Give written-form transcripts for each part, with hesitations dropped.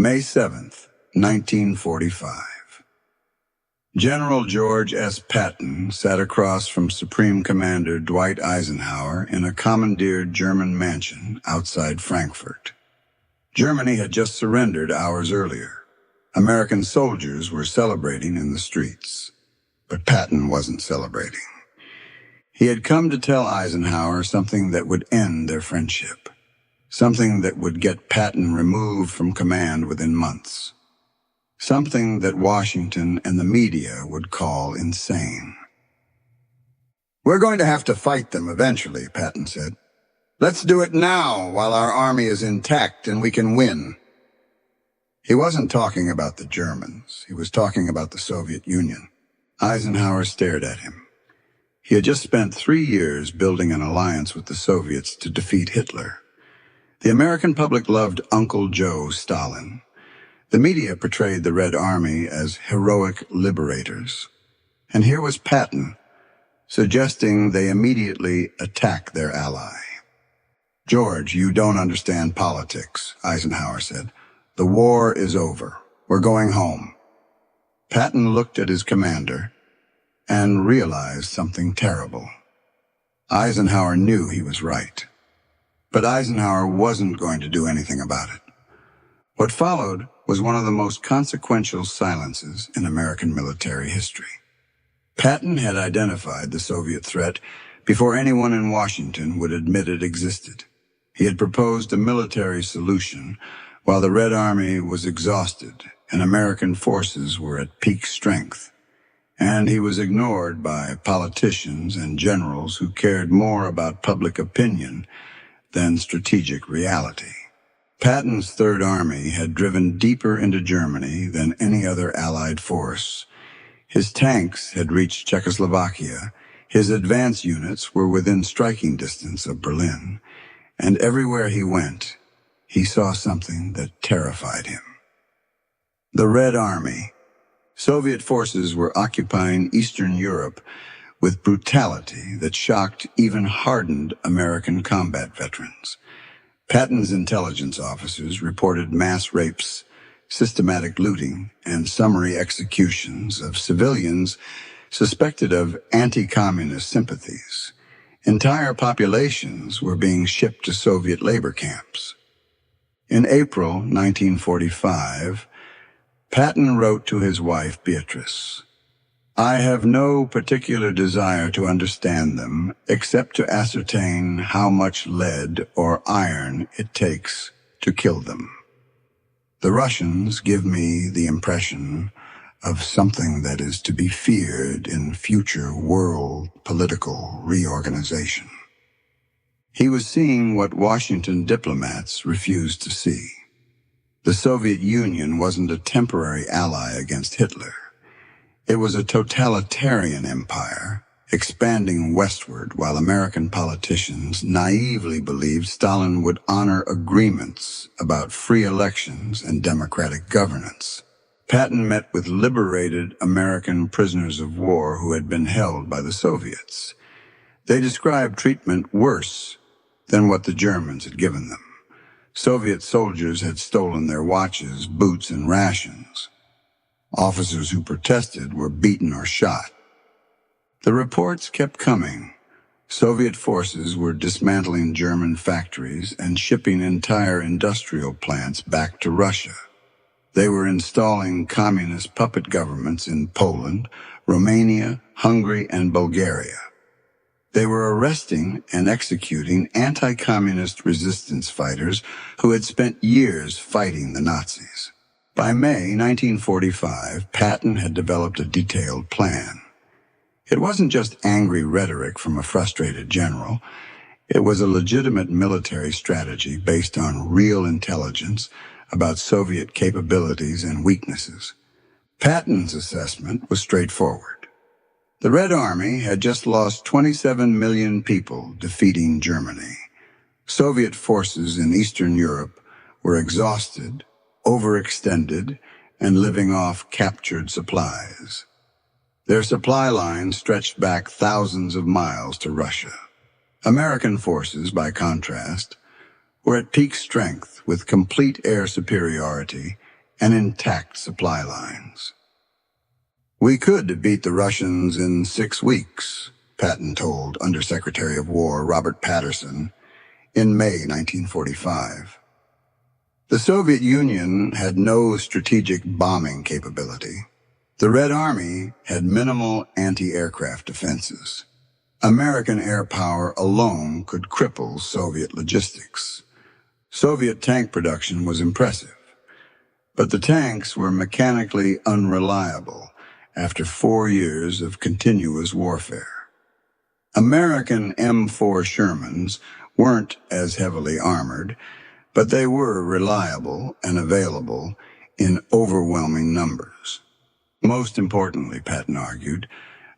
May 7th, 1945. General George S. Patton sat across from Supreme Commander Dwight Eisenhower in a commandeered German mansion outside Frankfurt. Germany had just surrendered hours earlier. American soldiers were celebrating in the streets. But Patton wasn't celebrating. He had come to tell Eisenhower something that would end their friendship. Something that would get Patton removed from command within months. Something that Washington and the media would call insane. "We're going to have to fight them eventually," Patton said. "Let's do it now while our army is intact and we can win." He wasn't talking about the Germans. He was talking about the Soviet Union. Eisenhower stared at him. He had just spent 3 years building an alliance with the Soviets to defeat Hitler. The American public loved Uncle Joe Stalin. The media portrayed the Red Army as heroic liberators. And here was Patton, suggesting they immediately attack their ally. "George, you don't understand politics," Eisenhower said. "The war is over. We're going home." Patton looked at his commander and realized something terrible. Eisenhower knew he was right. But Eisenhower wasn't going to do anything about it. What followed was one of the most consequential silences in American military history. Patton had identified the Soviet threat before anyone in Washington would admit it existed. He had proposed a military solution while the Red Army was exhausted and American forces were at peak strength. And he was ignored by politicians and generals who cared more about public opinion than strategic reality. Patton's Third Army had driven deeper into Germany than any other Allied force. His tanks had reached Czechoslovakia, his advance units were within striking distance of Berlin, and everywhere he went, he saw something that terrified him. The Red Army. Soviet forces were occupying Eastern Europe with brutality that shocked even hardened American combat veterans. Patton's intelligence officers reported mass rapes, systematic looting, and summary executions of civilians suspected of anti-communist sympathies. Entire populations were being shipped to Soviet labor camps. In April 1945, Patton wrote to his wife, Beatrice, "I have no particular desire to understand them except to ascertain how much lead or iron it takes to kill them. The Russians give me the impression of something that is to be feared in future world political reorganization." He was seeing what Washington diplomats refused to see. The Soviet Union wasn't a temporary ally against Hitler. It was a totalitarian empire, expanding westward while American politicians naively believed Stalin would honor agreements about free elections and democratic governance. Patton met with liberated American prisoners of war who had been held by the Soviets. They described treatment worse than what the Germans had given them. Soviet soldiers had stolen their watches, boots, and rations. Officers who protested were beaten or shot. The reports kept coming. Soviet forces were dismantling German factories and shipping entire industrial plants back to Russia. They were installing communist puppet governments in Poland, Romania, Hungary, and Bulgaria. They were arresting and executing anti-communist resistance fighters who had spent years fighting the Nazis. By May 1945, Patton had developed a detailed plan. It wasn't just angry rhetoric from a frustrated general. It was a legitimate military strategy based on real intelligence about Soviet capabilities and weaknesses. Patton's assessment was straightforward. The Red Army had just lost 27 million people defeating Germany. Soviet forces in Eastern Europe were exhausted, overextended, and living off captured supplies. Their supply lines stretched back thousands of miles to Russia. American forces, by contrast, were at peak strength with complete air superiority and intact supply lines. "We could beat the Russians in 6 weeks," Patton told Undersecretary of War Robert Patterson in May 1945. The Soviet Union had no strategic bombing capability. The Red Army had minimal anti-aircraft defenses. American air power alone could cripple Soviet logistics. Soviet tank production was impressive, but the tanks were mechanically unreliable after 4 years of continuous warfare. American M4 Shermans weren't as heavily armored, but they were reliable and available in overwhelming numbers. Most importantly, Patton argued,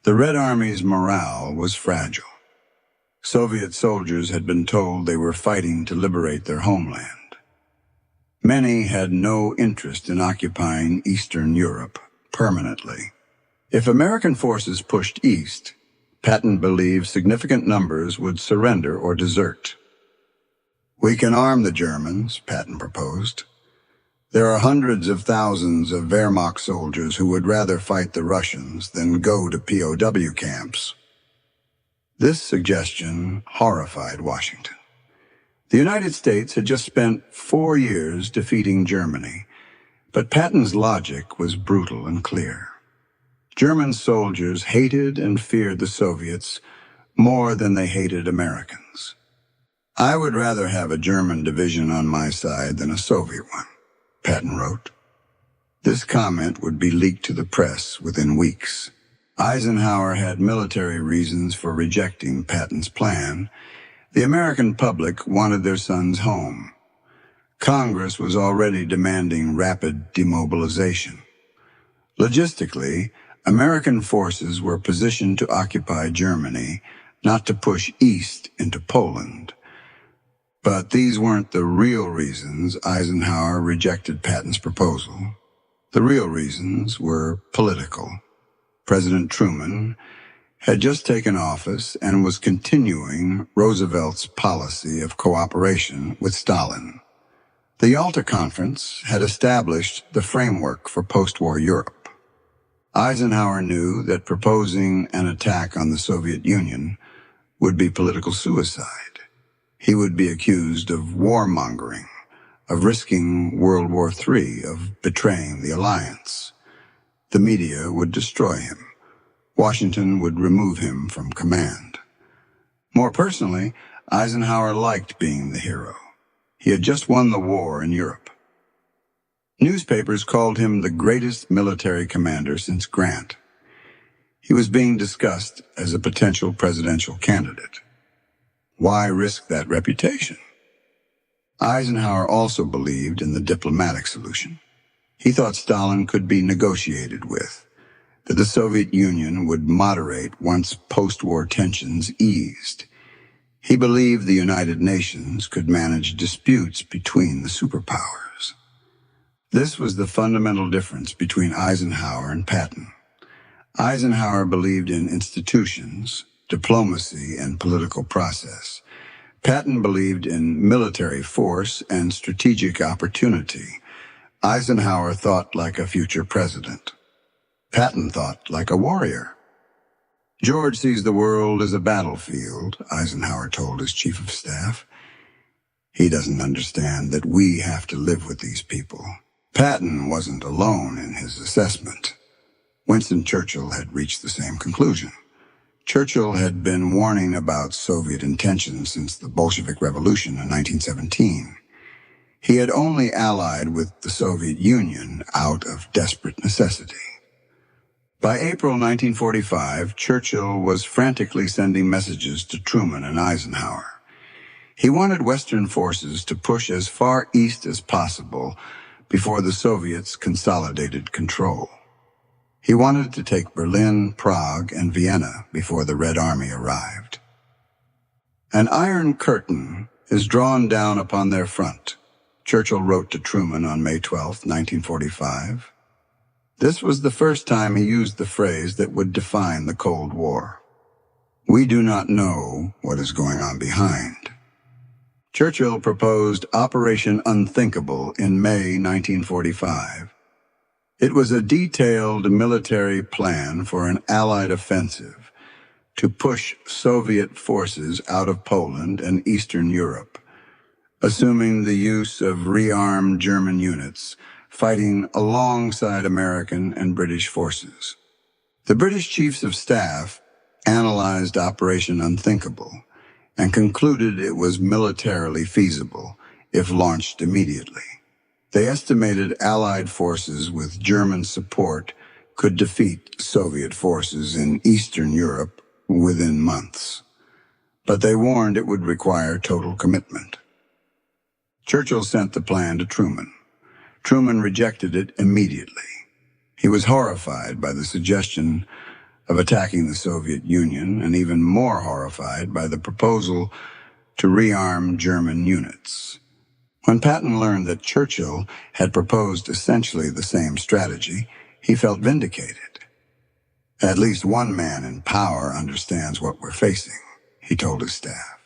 the Red Army's morale was fragile. Soviet soldiers had been told they were fighting to liberate their homeland. Many had no interest in occupying Eastern Europe permanently. If American forces pushed east, Patton believed significant numbers would surrender or desert. "We can arm the Germans," Patton proposed. "There are hundreds of thousands of Wehrmacht soldiers who would rather fight the Russians than go to POW camps." This suggestion horrified Washington. The United States had just spent 4 years defeating Germany, but Patton's logic was brutal and clear. German soldiers hated and feared the Soviets more than they hated Americans. "I would rather have a German division on my side than a Soviet one," Patton wrote. This comment would be leaked to the press within weeks. Eisenhower had military reasons for rejecting Patton's plan. The American public wanted their sons home. Congress was already demanding rapid demobilization. Logistically, American forces were positioned to occupy Germany, not to push east into Poland. But these weren't the real reasons Eisenhower rejected Patton's proposal. The real reasons were political. President Truman had just taken office and was continuing Roosevelt's policy of cooperation with Stalin. The Yalta Conference had established the framework for post-war Europe. Eisenhower knew that proposing an attack on the Soviet Union would be political suicide. He would be accused of warmongering, of risking World War III, of betraying the alliance. The media would destroy him. Washington would remove him from command. More personally, Eisenhower liked being the hero. He had just won the war in Europe. Newspapers called him the greatest military commander since Grant. He was being discussed as a potential presidential candidate. Why risk that reputation? Eisenhower also believed in the diplomatic solution. He thought Stalin could be negotiated with, that the Soviet Union would moderate once post-war tensions eased. He believed the United Nations could manage disputes between the superpowers. This was the fundamental difference between Eisenhower and Patton. Eisenhower believed in institutions, diplomacy, and political process. Patton believed in military force and strategic opportunity. Eisenhower thought like a future president. Patton thought like a warrior. "George sees the world as a battlefield," Eisenhower told his chief of staff. "He doesn't understand that we have to live with these people." Patton wasn't alone in his assessment. Winston Churchill had reached the same conclusion. Churchill had been warning about Soviet intentions since the Bolshevik Revolution in 1917. He had only allied with the Soviet Union out of desperate necessity. By April 1945, Churchill was frantically sending messages to Truman and Eisenhower. He wanted Western forces to push as far east as possible before the Soviets consolidated control. He wanted to take Berlin, Prague, and Vienna before the Red Army arrived. "An iron curtain is drawn down upon their front," Churchill wrote to Truman on May 12, 1945. This was the first time he used the phrase that would define the Cold War. "We do not know what is going on behind." Churchill proposed Operation Unthinkable in May 1945. It was a detailed military plan for an Allied offensive to push Soviet forces out of Poland and Eastern Europe, assuming the use of rearmed German units fighting alongside American and British forces. The British Chiefs of Staff analyzed Operation Unthinkable and concluded it was militarily feasible if launched immediately. They estimated Allied forces with German support could defeat Soviet forces in Eastern Europe within months, but they warned it would require total commitment. Churchill sent the plan to Truman. Truman rejected it immediately. He was horrified by the suggestion of attacking the Soviet Union, and even more horrified by the proposal to rearm German units. When Patton learned that Churchill had proposed essentially the same strategy, he felt vindicated. "At least one man in power understands what we're facing," he told his staff.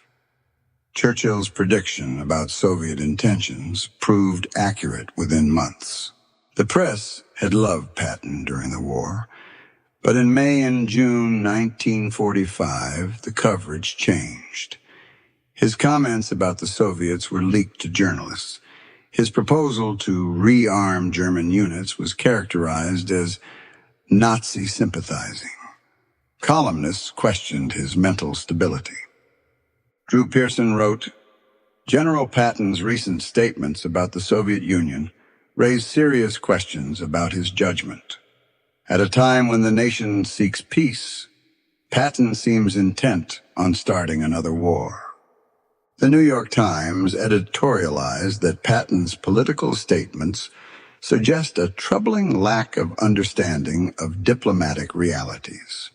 Churchill's prediction about Soviet intentions proved accurate within months. The press had loved Patton during the war, but in May and June 1945, the coverage changed. His comments about the Soviets were leaked to journalists. His proposal to rearm German units was characterized as Nazi sympathizing. Columnists questioned his mental stability. Drew Pearson wrote, "General Patton's recent statements about the Soviet Union raise serious questions about his judgment. At a time when the nation seeks peace, Patton seems intent on starting another war." The New York Times editorialized that Patton's political statements suggest a troubling lack of understanding of diplomatic realities.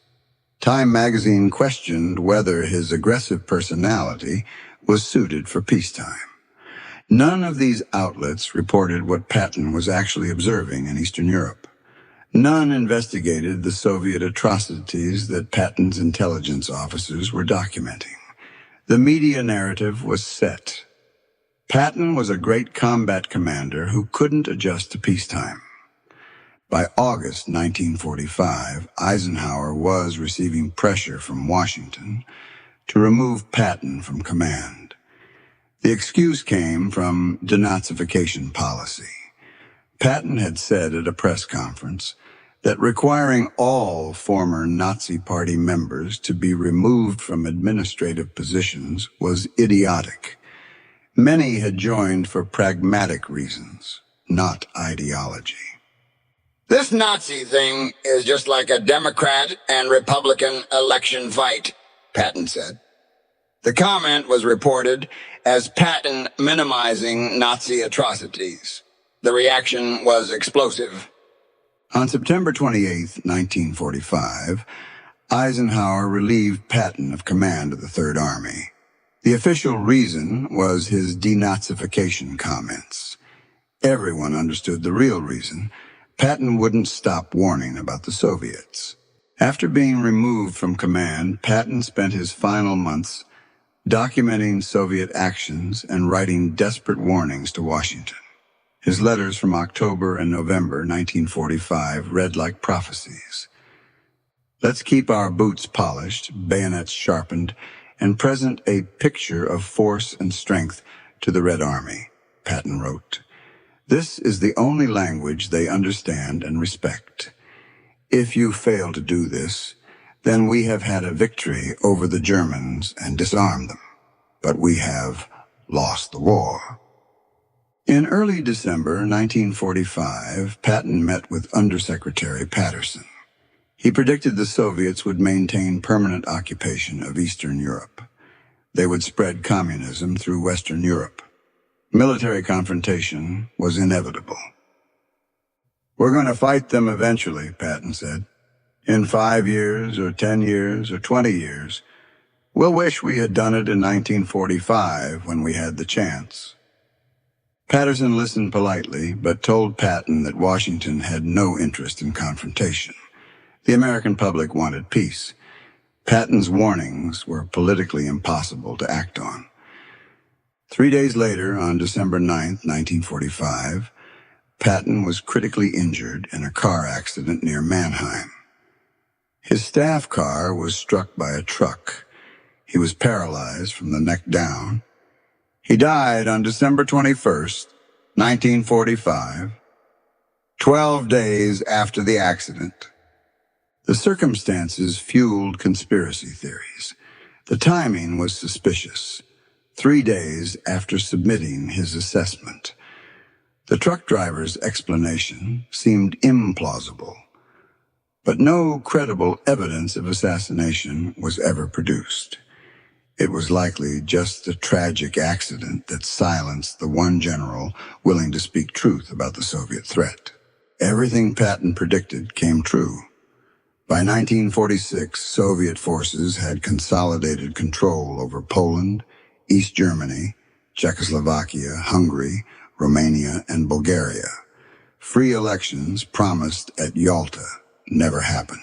Time magazine questioned whether his aggressive personality was suited for peacetime. None of these outlets reported what Patton was actually observing in Eastern Europe. None investigated the Soviet atrocities that Patton's intelligence officers were documenting. The media narrative was set. Patton was a great combat commander who couldn't adjust to peacetime. By August 1945, Eisenhower was receiving pressure from Washington to remove Patton from command. The excuse came from denazification policy. Patton had said at a press conference that requiring all former Nazi Party members to be removed from administrative positions was idiotic. Many had joined for pragmatic reasons, not ideology. "This Nazi thing is just like a Democrat and Republican election fight," Patton said. The comment was reported as Patton minimizing Nazi atrocities. The reaction was explosive. On September 28, 1945, Eisenhower relieved Patton of command of the Third Army. The official reason was his denazification comments. Everyone understood the real reason. Patton wouldn't stop warning about the Soviets. After being removed from command, Patton spent his final months documenting Soviet actions and writing desperate warnings to Washington. His letters from October and November 1945 read like prophecies. "Let's keep our boots polished, bayonets sharpened, and present a picture of force and strength to the Red Army," Patton wrote. "This is the only language they understand and respect. If you fail to do this, then we have had a victory over the Germans and disarmed them, but we have lost the war." In early December 1945, Patton met with Undersecretary Patterson. He predicted the Soviets would maintain permanent occupation of Eastern Europe. They would spread communism through Western Europe. Military confrontation was inevitable. "We're going to fight them eventually," Patton said. "In 5 years or 10 years or 20 years. We'll wish we had done it in 1945 when we had the chance." Patterson listened politely, but told Patton that Washington had no interest in confrontation. The American public wanted peace. Patton's warnings were politically impossible to act on. 3 days later, on December 9, 1945, Patton was critically injured in a car accident near Mannheim. His staff car was struck by a truck. He was paralyzed from the neck down. He died on December 21st, 1945, 12 days after the accident. The circumstances fueled conspiracy theories. The timing was suspicious. 3 days after submitting his assessment. The truck driver's explanation seemed implausible, but no credible evidence of assassination was ever produced. It was likely just a tragic accident that silenced the one general willing to speak truth about the Soviet threat. Everything Patton predicted came true. By 1946, Soviet forces had consolidated control over Poland, East Germany, Czechoslovakia, Hungary, Romania, and Bulgaria. Free elections promised at Yalta never happened.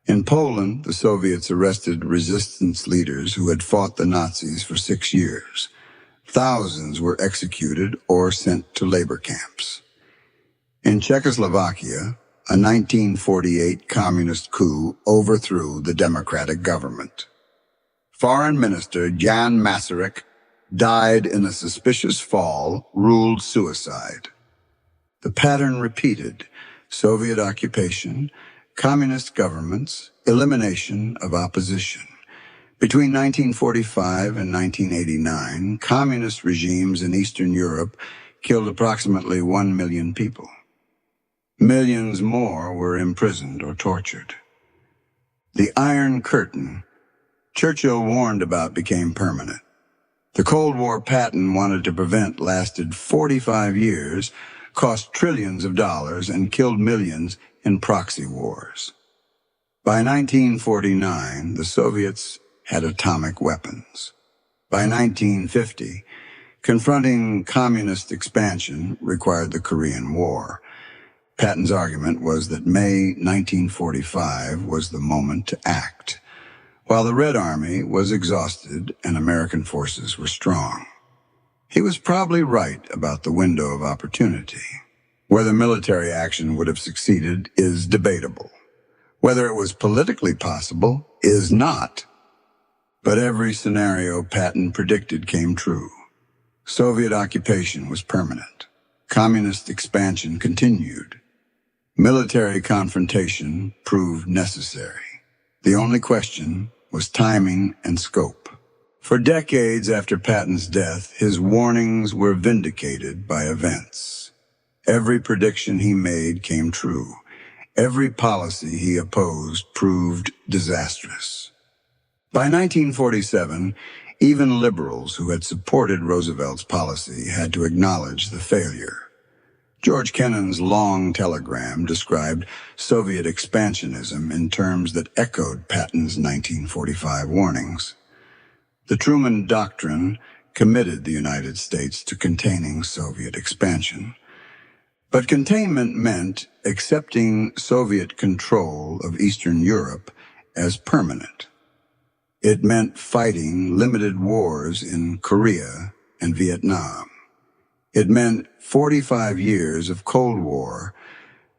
In Poland, the Soviets arrested resistance leaders who had fought the Nazis for 6 years. Thousands were executed or sent to labor camps. In Czechoslovakia, a 1948 communist coup overthrew the democratic government. Foreign Minister Jan Masaryk died in a suspicious fall, ruled suicide. The pattern repeated: Soviet occupation, communist governments, elimination of opposition. Between 1945 and 1989, communist regimes in Eastern Europe killed approximately 1 million people. Millions more were imprisoned or tortured. The Iron Curtain Churchill warned about became permanent. The Cold War Patton wanted to prevent lasted 45 years, cost trillions of dollars, and killed millions in proxy wars. By 1949, the Soviets had atomic weapons. By 1950, confronting communist expansion required the Korean War. Patton's argument was that May 1945 was the moment to act, while the Red Army was exhausted and American forces were strong. He was probably right about the window of opportunity. Whether military action would have succeeded is debatable. Whether it was politically possible is not. But every scenario Patton predicted came true. Soviet occupation was permanent. Communist expansion continued. Military confrontation proved necessary. The only question was timing and scope. For decades after Patton's death, his warnings were vindicated by events. Every prediction he made came true. Every policy he opposed proved disastrous. By 1947, even liberals who had supported Roosevelt's policy had to acknowledge the failure. George Kennan's long telegram described Soviet expansionism in terms that echoed Patton's 1945 warnings. The Truman Doctrine committed the United States to containing Soviet expansion. But containment meant accepting Soviet control of Eastern Europe as permanent. It meant fighting limited wars in Korea and Vietnam. It meant 45 years of Cold War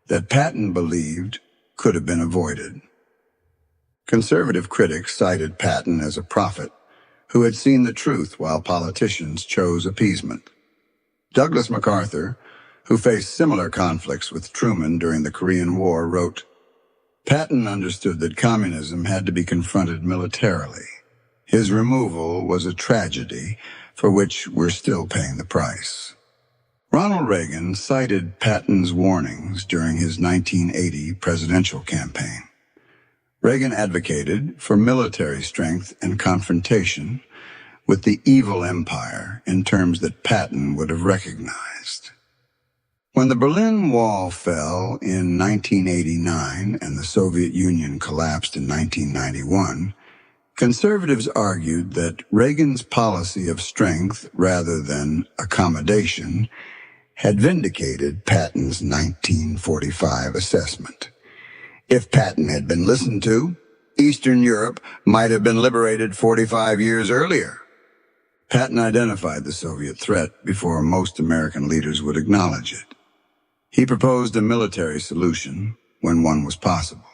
that Patton believed could have been avoided. Conservative critics cited Patton as a prophet who had seen the truth while politicians chose appeasement. Douglas MacArthur, who faced similar conflicts with Truman during the Korean War, wrote, "Patton understood that communism had to be confronted militarily. His removal was a tragedy for which we're still paying the price." Ronald Reagan cited Patton's warnings during his 1980 presidential campaign. Reagan advocated for military strength and confrontation with the evil empire in terms that Patton would have recognized. When the Berlin Wall fell in 1989 and the Soviet Union collapsed in 1991, conservatives argued that Reagan's policy of strength rather than accommodation had vindicated Patton's 1945 assessment. If Patton had been listened to, Eastern Europe might have been liberated 45 years earlier. Patton identified the Soviet threat before most American leaders would acknowledge it. He proposed a military solution when one was possible,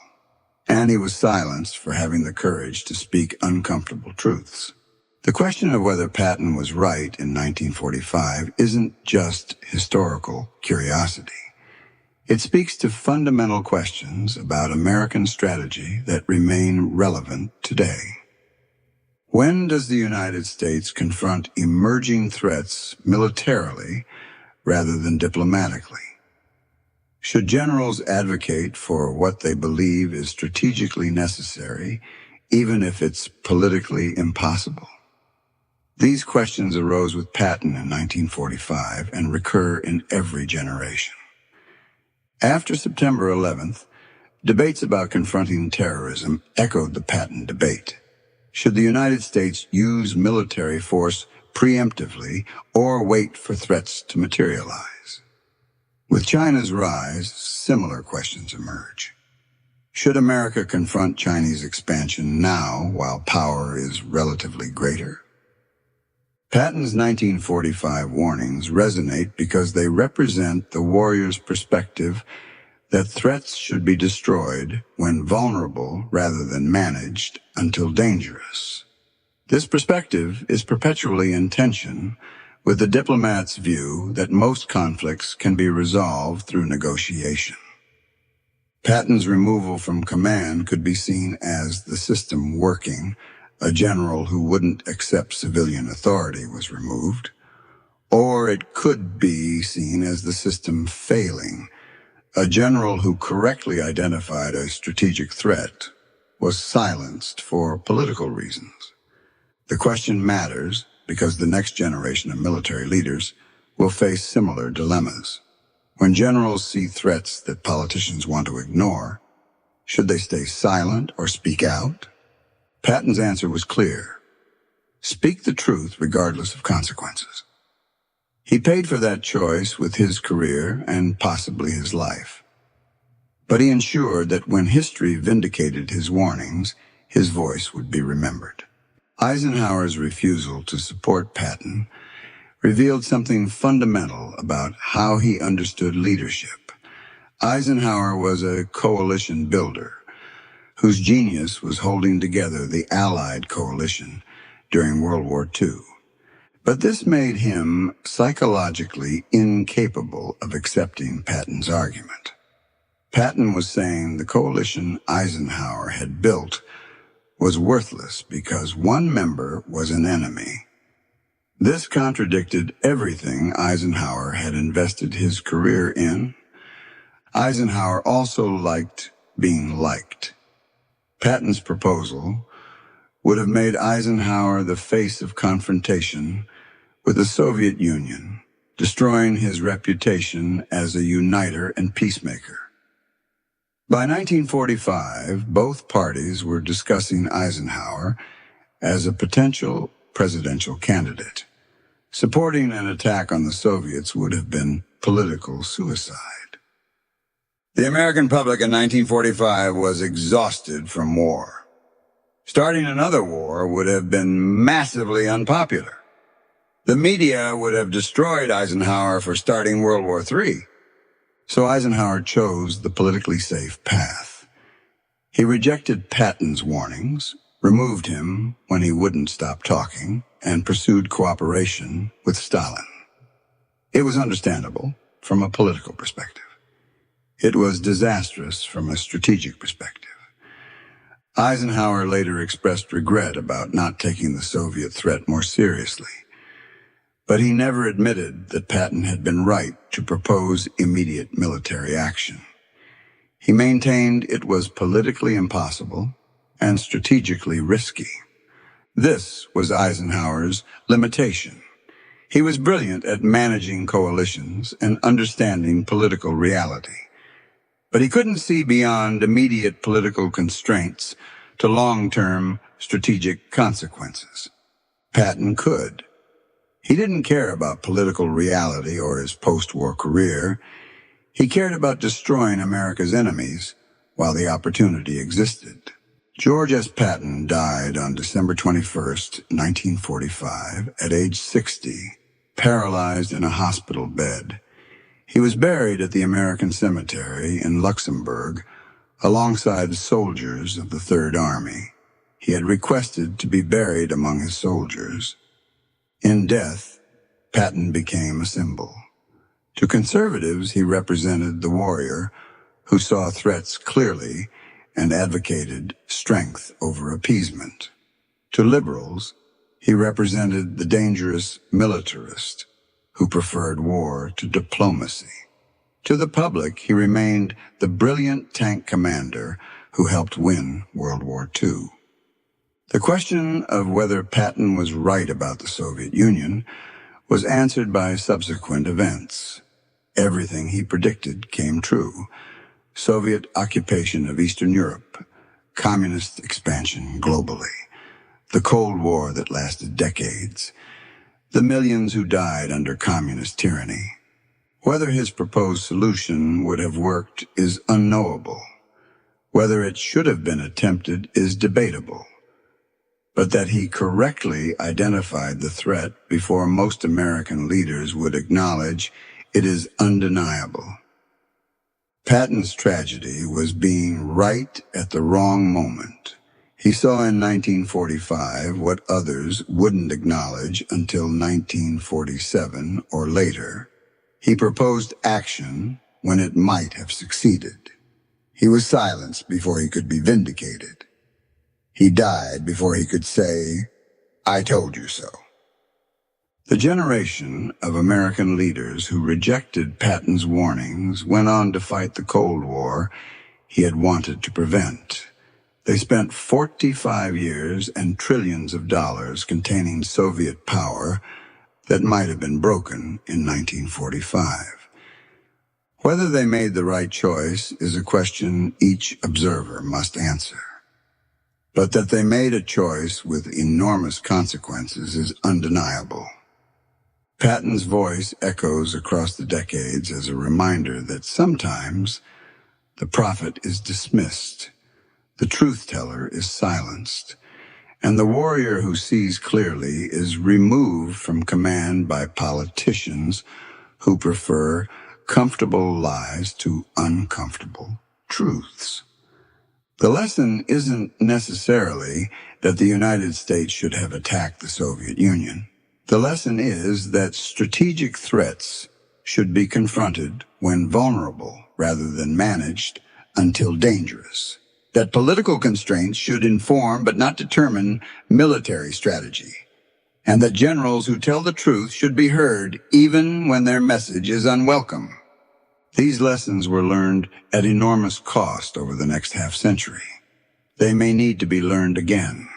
and he was silenced for having the courage to speak uncomfortable truths. The question of whether Patton was right in 1945 isn't just historical curiosity. It speaks to fundamental questions about American strategy that remain relevant today. When does the United States confront emerging threats militarily rather than diplomatically? Should generals advocate for what they believe is strategically necessary, even if it's politically impossible? These questions arose with Patton in 1945 and recur in every generation. After September 11th, debates about confronting terrorism echoed the Patton debate. Should the United States use military force preemptively or wait for threats to materialize? With China's rise, similar questions emerge. Should America confront Chinese expansion now while power is relatively greater? Patton's 1945 warnings resonate because they represent the warrior's perspective that threats should be destroyed when vulnerable rather than managed until dangerous. This perspective is perpetually in tension with the diplomat's view that most conflicts can be resolved through negotiation. Patton's removal from command could be seen as the system working. A general who wouldn't accept civilian authority was removed. Or it could be seen as the system failing. A general who correctly identified a strategic threat was silenced for political reasons. The question matters because the next generation of military leaders will face similar dilemmas. When generals see threats that politicians want to ignore, should they stay silent or speak out? Patton's answer was clear. Speak the truth regardless of consequences. He paid for that choice with his career and possibly his life. But he ensured that when history vindicated his warnings, his voice would be remembered. Eisenhower's refusal to support Patton revealed something fundamental about how he understood leadership. Eisenhower was a coalition builder whose genius was holding together the Allied coalition during World War II. But this made him psychologically incapable of accepting Patton's argument. Patton was saying the coalition Eisenhower had built was worthless because one member was an enemy. This contradicted everything Eisenhower had invested his career in. Eisenhower also liked being liked. Patton's proposal would have made Eisenhower the face of confrontation with the Soviet Union, destroying his reputation as a uniter and peacemaker. By 1945, both parties were discussing Eisenhower as a potential presidential candidate. Supporting an attack on the Soviets would have been political suicide. The American public in 1945 was exhausted from war. Starting another war would have been massively unpopular. The media would have destroyed Eisenhower for starting World War III. So Eisenhower chose the politically safe path. He rejected Patton's warnings, removed him when he wouldn't stop talking, and pursued cooperation with Stalin. It was understandable from a political perspective. It was disastrous from a strategic perspective. Eisenhower later expressed regret about not taking the Soviet threat more seriously. But he never admitted that Patton had been right to propose immediate military action. He maintained it was politically impossible and strategically risky. This was Eisenhower's limitation. He was brilliant at managing coalitions and understanding political reality. But he couldn't see beyond immediate political constraints to long-term strategic consequences. Patton could. He didn't care about political reality or his post-war career. He cared about destroying America's enemies while the opportunity existed. George S. Patton died on December 21st, 1945, at age 60, paralyzed in a hospital bed. He was buried at the American Cemetery in Luxembourg alongside soldiers of the Third Army. He had requested to be buried among his soldiers. In death, Patton became a symbol. To conservatives, he represented the warrior who saw threats clearly and advocated strength over appeasement. To liberals, he represented the dangerous militarist who preferred war to diplomacy. To the public, he remained the brilliant tank commander who helped win World War II. The question of whether Patton was right about the Soviet Union was answered by subsequent events. Everything he predicted came true. Soviet occupation of Eastern Europe, communist expansion globally, the Cold War that lasted decades, the millions who died under communist tyranny. Whether his proposed solution would have worked is unknowable. Whether it should have been attempted is debatable. But that he correctly identified the threat before most American leaders would acknowledge it is undeniable. Patton's tragedy was being right at the wrong moment. He saw in 1945 what others wouldn't acknowledge until 1947 or later. He proposed action when it might have succeeded. He was silenced before he could be vindicated. He died before he could say, "I told you so." The generation of American leaders who rejected Patton's warnings went on to fight the Cold War he had wanted to prevent. They spent 45 years and trillions of dollars containing Soviet power that might have been broken in 1945. Whether they made the right choice is a question each observer must answer. But that they made a choice with enormous consequences is undeniable. Patton's voice echoes across the decades as a reminder that sometimes the prophet is dismissed, the truth-teller is silenced, and the warrior who sees clearly is removed from command by politicians who prefer comfortable lies to uncomfortable truths. The lesson isn't necessarily that the United States should have attacked the Soviet Union. The lesson is that strategic threats should be confronted when vulnerable rather than managed until dangerous. That political constraints should inform but not determine military strategy. And that generals who tell the truth should be heard even when their message is unwelcome. These lessons were learned at enormous cost over the next half-century. They may need to be learned again.